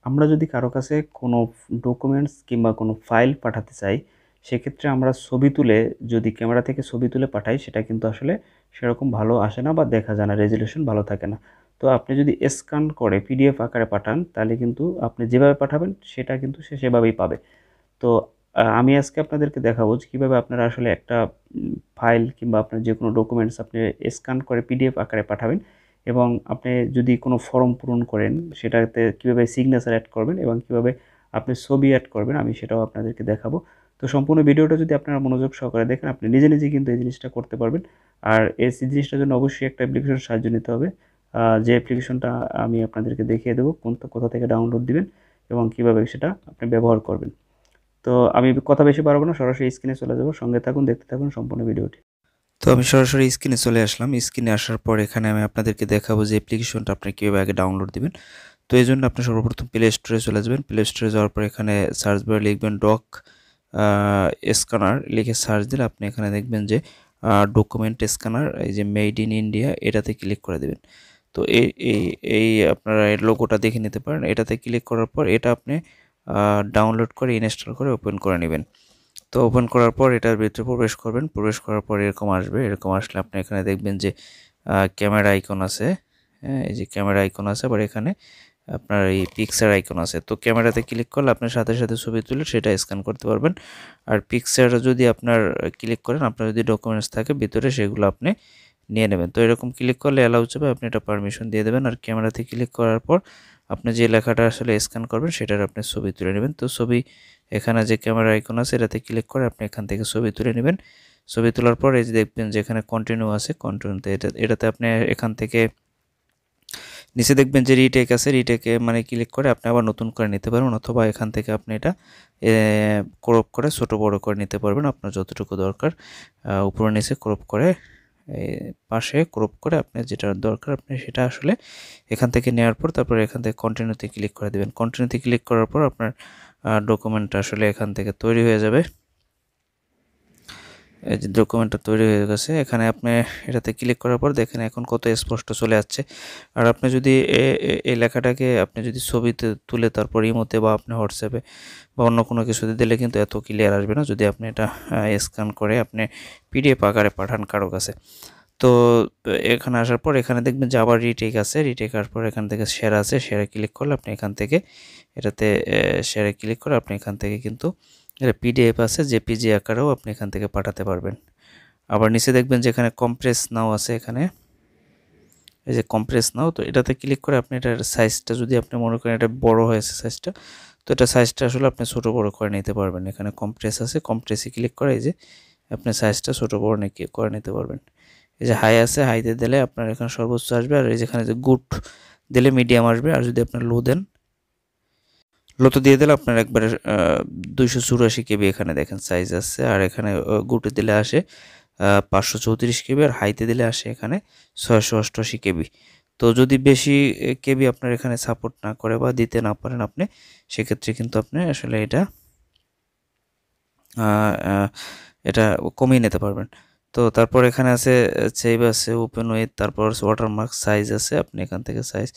আমরা যদি কারো কাছে কোনো ডকুমেন্টস কিংবা কোনো ফাইল পাঠাতে চাই, সেক্ষেত্রে আমরা ছবি তুলে যদি ক্যামেরা থেকে ছবি তুলে পাঠাই, সেটা কিন্তু আসলে সেরকম ভালো আসে না বা দেখা যায় না, রেজোলিউশন ভালো থাকে না। তো আপনি যদি স্ক্যান করে পিডিএফ আকারে পাঠান, তাহলে কিন্তু আপনি যেভাবে পাঠাবেন সেটা কিন্তু সে সেভাবেই পাবে। তো আমি আজকে আপনাদেরকে দেখাবো যে কীভাবে আপনারা আসলে একটা ফাইল কিংবা আপনার যেকোনো ডকুমেন্টস আপনি স্ক্যান করে পিডিএফ আকারে পাঠাবেন, এবং আপনি যদি কোনো ফর্ম পূরণ করেন সেটাতে কীভাবে সিগনেচার অ্যাড করবেন এবং কীভাবে আপনি ছবি অ্যাড করবেন, আমি সেটাও আপনাদেরকে দেখাবো। তো সম্পূর্ণ ভিডিওটা যদি আপনারা মনোযোগ সহকারে দেখেন, আপনি নিজে নিজেই কিন্তু এই জিনিসটা করতে পারবেন। আর এই জিনিসটার জন্য অবশ্যই একটা অ্যাপ্লিকেশন সাহায্য নিতে হবে। যে অ্যাপ্লিকেশনটা আমি আপনাদেরকে দেখিয়ে দেবো কোথা থেকে ডাউনলোড দিবেন এবং কীভাবে সেটা আপনি ব্যবহার করবেন। তো আমি কথা বেশি বাড়াবো না, সরাসরি স্ক্রিনে চলে যাব। সঙ্গে থাকুন, দেখতে থাকুন সম্পূর্ণ ভিডিওটি। তো আমি সরাসরি স্ক্রিনে চলে আসলাম। স্ক্রিনে আসার পর এখানে আমি আপনাদেরকে দেখাবো যে অ্যাপ্লিকেশনটা আপনি কীভাবে আগে ডাউনলোড দিবেন। তো এই জন্য আপনি সর্বপ্রথম প্লে স্টোরে চলে যাবেন। প্লে স্টোরে যাওয়ার পর এখানে সার্চ বারে লিখবেন ডক স্ক্যানার, লিখে সার্চ দিলে আপনি এখানে দেখবেন যে ডকুমেন্ট স্ক্যানার, এই যে মেড ইন ইন্ডিয়া, এটাতে ক্লিক করে দেবেন। তো এই এই এই আপনারা এর লোগোটা দেখে নিতে পারেন। এটাতে ক্লিক করার পর এটা আপনি ডাউনলোড করে ইনস্টল করে ওপেন করে নেবেন। তো ওপেন করার পর এটার ভিতরে প্রবেশ করবেন। প্রবেশ করার পর এরকম আসবে। এরকম আসলে আপনি এখানে দেখবেন যে ক্যামেরা আইকন আছে। হ্যাঁ, এই যে ক্যামেরা আইকন আছে, আবার এখানে আপনার এই পিকচার আইকন আছে। তো ক্যামেরাতে ক্লিক করলে আপনার সাথে সাথে ছবি তুলে সেটা স্ক্যান করতে পারবেন। আর পিকচার যদি আপনার ক্লিক করেন, আপনার যদি ডকুমেন্টস থাকে ভিতরে, সেগুলো আপনি নিয়ে নেবেন। তো এরকম ক্লিক করলে অ্যালাউ যাবে, আপনি এটা পারমিশন দিয়ে দেবেন। আর ক্যামেরাতে ক্লিক করার পর আপনি যে লেখাটা আসলে স্ক্যান করবেন সেটার আপনি ছবি তুলে নেবেন। তো ছবি, এখানে যে ক্যামেরা আইকন আছে এটাতে ক্লিক করে আপনি এখান থেকে ছবি তুলে নেবেন। ছবি তোলার পর এই যে দেখবেন যে এখানে কন্টিনিউ আছে, কন্টিনিউতে এটাতে আপনি এখান থেকে নিচে দেখবেন যে রিটেক আছে, রিটেকে মানে ক্লিক করে আপনি আবার নতুন করে নিতে পারবেন, অথবা এখান থেকে আপনি এটা ক্রপ করে ছোট বড় করে নিতে পারবেন আপনার যতটুকু দরকার। উপরে নিচে ক্রপ করে, পাশে ক্রপ করে আপনার যেটা দরকার আপনি সেটা আসলে এখান থেকে নেওয়ার পর তারপরে এখান থেকে কন্টিনিউতে ক্লিক করে দেবেন। কন্টিনিউতে ক্লিক করার পর আপনার ডকুমেন্টটা আসলে এখান থেকে তৈরি হয়ে যাবে। এই যে ডকুমেন্টটা তৈরি হয়ে গেছে, এখানে আপনি এটাতে ক্লিক করার পর দেখেন এখন কত স্পষ্ট চলে যাচ্ছে। আর আপনি যদি এই লেখাটাকে আপনি যদি ছবিতে তুলে তারপর ইমোতে বা আপনি হোয়াটসঅ্যাপে বা অন্য কোনো কিছুতে দিলে কিন্তু এত ক্লিয়ার আসবে না, যদি আপনি এটা স্ক্যান করে আপনি পিডিএফ আকারে পাঠান কারো কাছে। তো এখানে আসার পর এখানে দেখবেন যে আবার রিটেক আছে, রিটেক আসার পর এখান থেকে শেয়ার আছে, শেয়ারে ক্লিক করলে আপনি এখান থেকে এটাতে শেয়ারে ক্লিক করে আপনি এখান থেকে কিন্তু এটা পিডিএফ আছে, জেপিজি আকারেও আপনি এখান থেকে পাঠাতে পারবেন। আবার নিচে দেখবেন যে এখানে কম্প্রেস নাও আছে, এখানে এই যে কম্প্রেস নাও, তো এটাতে ক্লিক করে আপনি এটার সাইজটা যদি আপনি মনে করেন এটা বড় হয়েছে সাইজটা, তো এটা সাইজটা আসলে আপনি ছোট বড় করে নিতে পারবেন। এখানে কম্প্রেস আছে, কম্প্রেসে ক্লিক করে এই যে আপনি সাইজটা ছোট বড় করে নিতে পারবেন। এই যে হাই আছে, হাইতে দিলে আপনার এখানে সর্বোচ্চ আসবে, আর এই যেখানে যে গুড দিলে মিডিয়াম আসবে, আর যদি আপনার লো দেন, লোতো দিয়ে দিলে আপনার একবারে 284 কেবি এখানে দেখেন সাইজ আছে। আর এখানে গুটে দিলে আসে 534 কেবি, আর হাইতে দিলে আসে এখানে 688 কেবি। তো যদি বেশি কেবি আপনার এখানে সাপোর্ট না করে বা দিতে না পারেন আপনি, সেক্ষেত্রে কিন্তু আপনি আসলে এটা কমিয়ে নিতে পারবেন। তো তারপর এখানে আছে সেভ আছে, ওপেন উইথ, তারপর ওয়াটারমার্ক, সাইজ আছে, আপনি এখান থেকে সাইজ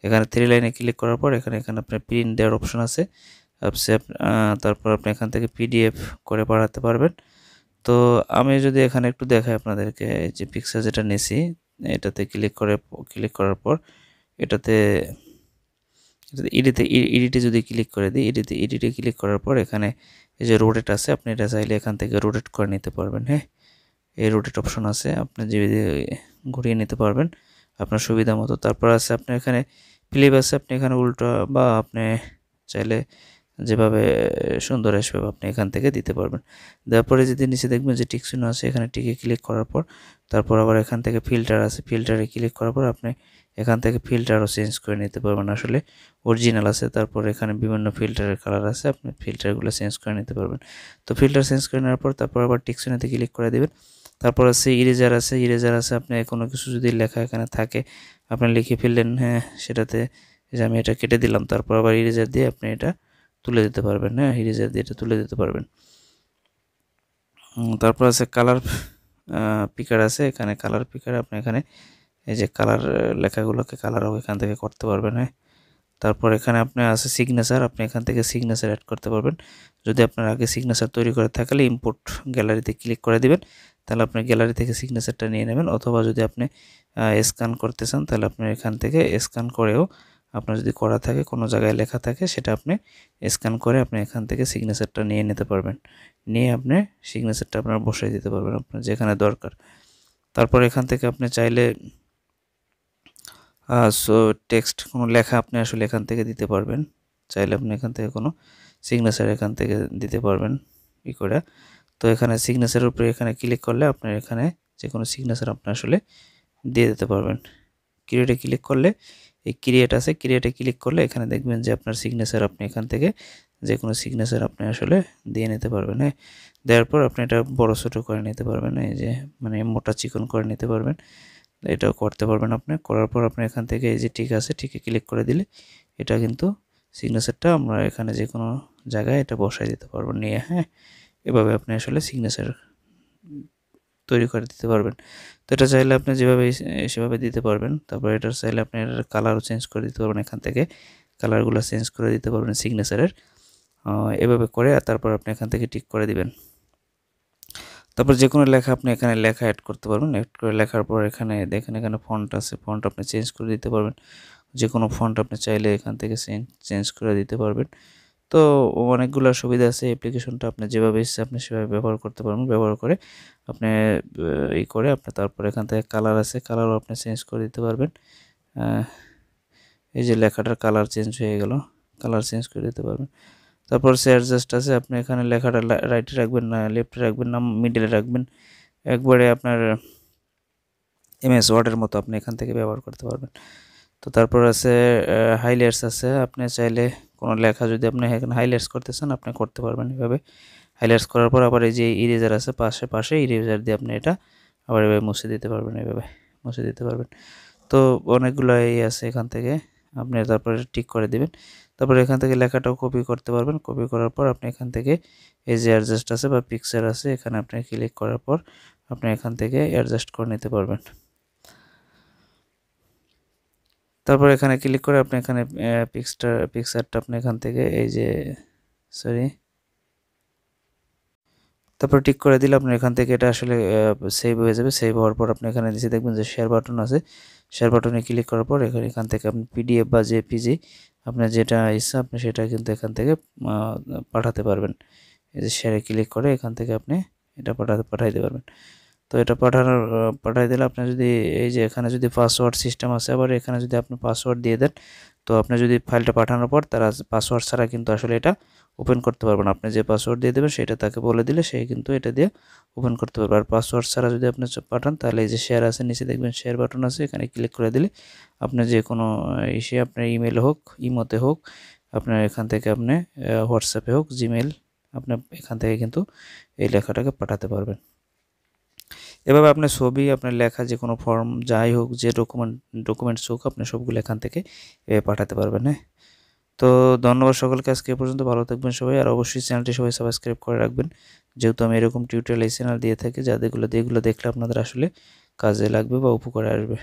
এখানে 3 লাইনে ক্লিক করার পর এখানে আপনি প্রিন্ট দেওয়ার অপশন আছে। তারপর আপনি এখান থেকে পিডিএফ করে পাঠাতে পারবেন। তো আমি যদি এখানে একটু দেখাই আপনাদেরকে, যে পিকচার যেটা নিয়েছি এটাতে ক্লিক করার পর এটাতে এডিটে যদি ক্লিক করে দিই, এডিটে ক্লিক করার পর এখানে এই যে রোটেট আছে, আপনি এটা চাইলে এখান থেকে রোটেট করে নিতে পারবেন। হ্যাঁ, এই রোটেট অপশন আছে, আপনি যে ঘুরিয়ে নিতে পারবেন আপনার সুবিধা মতো। তারপর আছে আপনার এখানে ফ্লিপ আছে, আপনি এখানে উল্টো বা আপনি চাইলে যেভাবে সুন্দর আসবে আপনি এখান থেকে দিতে পারবেন। দেওয়ার পরে যদি নিচে দেখবেন যে টিক চিহ্ন আছে, এখানে টিকে ক্লিক করার পর তারপর আবার এখান থেকে ফিল্টার আছে, ফিল্টারে ক্লিক করার পর আপনি এখান থেকে ফিল্টারও চেঞ্জ করে নিতে পারবেন। আসলে অরিজিনাল আছে, তারপর এখানে বিভিন্ন ফিল্টারের কালার আছে, আপনি ফিল্টারগুলো চেঞ্জ করে নিতে পারবেন। তো ফিল্টার চেঞ্জ করে নেওয়ার পর তারপর আবার টিক চিহ্নতে ক্লিক করে দেবেন। তারপর আছে ইরেজার আছে, ইরেজার আছে, আপনি কোনো কিছু যদি লেখা এখানে থাকে আপনি লিখে ফেললেন, হ্যাঁ সেটাতে যে আমি এটা কেটে দিলাম, তারপর আবার ইরেজার দিয়ে আপনি এটা তুলে দিতে পারবেন। হ্যাঁ, ইরেজার দিয়ে এটা তুলে দিতে পারবেন। তারপর আছে কালার পিকার আছে, এখানে কালার পিকার আপনি এখানে এই যে কালার লেখাগুলোকে কালারও এখান থেকে করতে পারবেন। হ্যাঁ, তারপর এখানে আপনার আছে সিগনেচার, আপনি এখান থেকে সিগনেচার অ্যাড করতে পারবেন। যদি আপনার আগে সিগনেচার তৈরি করে থাকলে ইম্পোর্ট গ্যালারিতে ক্লিক করে দিবেন, তাহলে আপনি গ্যালারি থেকে সিগনেচারটা নিয়ে নেবেন। অথবা যদি আপনি স্ক্যান করতে চান তাহলে আপনি এখান থেকে স্ক্যান করেও, আপনার যদি করা থাকে কোনো জায়গায় লেখা থাকে সেটা আপনি স্ক্যান করে আপনি এখান থেকে সিগনেচারটা নিয়ে নিতে পারবেন। নিয়ে আপনি সিগনেচারটা আপনার বসাই দিতে পারবেন আপনার যেখানে দরকার। তারপর এখান থেকে আপনি চাইলে সো টেক্সট কোনো লেখা আপনি আসলে এখান থেকে দিতে পারবেন। চাইলে আপনি এখান থেকে কোনো সিগনেচার এখান থেকে দিতে পারবেন করে। তো এখানে সিগনেচারের উপরে এখানে ক্লিক করলে আপনার এখানে যে কোনো সিগনেচার আপনি আসলে দিয়ে দিতে পারবেন। ক্রিয়েটে ক্লিক করলে এই ক্রিয়েট আছে, ক্রিয়েটে ক্লিক করলে এখানে দেখবেন যে আপনার সিগনেচার আপনি এখান থেকে যে কোনো সিগনেচার আপনি আসলে দিয়ে নিতে পারবেন। হ্যাঁ, দেওয়ার পর আপনি এটা বড় ছোটো করে নিতে পারবেন, এই যে মানে মোটা চিকন করে নিতে পারবেন, এটাও করতে পারবেন। আপনি করার পর আপনি এখান থেকে এই যে ঠিক আছে, ঠিকই ক্লিক করে দিলে এটা কিন্তু সিগনেচারটা আমরা এখানে যে কোনো জায়গায় এটা বসাই দিতে পারবো নিয়ে। হ্যাঁ, এভাবে আপনি আসলে সিগনেচার তৈরি করে দিতে পারবেন। তো এটা চাইলে আপনি যেভাবে সেভাবে দিতে পারবেন। তারপর এটা চাইলে আপনি এটার কালারও চেঞ্জ করে দিতে পারবেন, এখান থেকে কালারগুলো চেঞ্জ করে দিতে পারবেন সিগনেচারের। এভাবে করে তারপর আপনি এখান থেকে টিক করে দিবেন। তারপর যে কোনো লেখা আপনি এখানে লেখা অ্যাড করতে পারবেন। অ্যাড করে লেখার পর এখানে দেখেন এখানে ফন্ট আছে, ফন্ট আপনি চেঞ্জ করে দিতে পারবেন। যে কোনো ফন্ট আপনি চাইলে এখান থেকে চেঞ্জ করে দিতে পারবেন। তো অনেকগুলো সুবিধা আছে অ্যাপ্লিকেশনটা, আপনি যেভাবে ইচ্ছে আপনি সেভাবে ব্যবহার করতে পারবেন। ব্যবহার করে আপনি করে আপনি তারপর এখান থেকে কালার আছে, কালারও আপনি চেঞ্জ করে দিতে পারবেন। এই যে লেখাটার কালার চেঞ্জ হয়ে গেল, কালার চেঞ্জ করে দিতে পারবেন। তারপর অ্যাডজাস্ট আছে, আপনি এখানে লেখাটা রাইটে রাখবেন না লেফটে রাখবেন না মিডলে রাখবেন, একবারে আপনার এমএস ওয়ার্ডের মতো আপনি এখান থেকে ব্যবহার করতে পারবেন। তো তারপর আছে হাইলাইটস আছে, আপনি চাইলে কোনো লেখা যদি আপনি এখানে হাইলাইটস করতে চান আপনি করতে পারবেন এভাবে। হাইলাইটস করার পর আবার এই যে ইরেজার আছে পাশে পাশে ইরেজার দিয়ে আপনি এটা আবার এভাবে মুছে দিতে পারবেন, এভাবে মুছে দিতে পারবেন। তো অনেকগুলো আছে এখান থেকে আপনি তারপরে টিক করে দিবেন। তারপর এখান থেকে লেখাটাও কপি করতে পারবেন। কপি করার পর আপনি এখান থেকে এই যে অ্যাডজাস্ট আছে বা পিকচার আছে এখানে আপনি ক্লিক করার পর আপনি এখান থেকে অ্যাডজাস্ট করে নিতে পারবেন। তারপর এখানে ক্লিক করে আপনি এখানে পিকচারটা আপনি এখান থেকে এই যে তারপর টিক করে দিলে আপনার এখান থেকে এটা আসলে সেভ হয়ে যাবে। সেভ হওয়ার পর আপনি এখানে নিচে দেখবেন যে শেয়ার বাটন আছে, শেয়ার বাটনে ক্লিক করার পর এখান থেকে আপনি পিডিএফ বা জেপিজি আপনার যেটা ইচ্ছা আপনি সেটা কিন্তু এখান থেকে পাঠাতে পারবেন। এই যে শেয়ারে ক্লিক করে এখান থেকে আপনি এটা পাঠাইতে পারবেন। তো এটা পাঠাই দিলে আপনি যদি এই যে এখানে যদি পাসওয়ার্ড সিস্টেম আছে, আবার এখানে যদি আপনি পাসওয়ার্ড দিয়ে দেন, তো আপনি যদি ফাইলটা পাঠানোর পর তারা পাসওয়ার্ড ছাড়া কিন্তু আসলে এটা ওপেন করতে পারবেন। আপনি যে পাসওয়ার্ড দিয়ে দেবেন সেটা তাকে বলে দিলে সে কিন্তু এটা দিয়ে ওপেন করতে পারবে। আর পাসওয়ার্ড ছাড়া যদি আপনি পাঠান তাহলে এই যে শেয়ার আছে নিচে দেখবেন শেয়ার বাটন আছে, এখানে ক্লিক করে দিলে আপনি যে কোনো ইসে আপনার ইমেল হোক, ইমোতে হোক, আপনার এখান থেকে আপনি হোয়াটসঅ্যাপে হোক, জিমেল, আপনি এখান থেকে কিন্তু এই লেখাটাকে পাঠাতে পারবেন। এভাবে আপনার ছবি, আপনার লেখা যে কোনো ফর্ম যাই হোক, যে ডকুমেন্টস হোক আপনি সবগুলো এখান থেকে পাঠাতে পারবেন। হ্যাঁ, তো ধন্যবাদ সকলকে, আজকে পর্যন্ত ভালো থাকবেন সবাই। আর অবশ্যই চ্যানেলটি সবাই সাবস্ক্রাইব করে রাখবেন, যেহেতু আমি এরকম টিউটোরিয়াল এই চ্যানেল দিয়ে থাকি, যেগুলো দেখলে আপনাদের আসলে কাজে লাগবে বা উপকারে আসবে।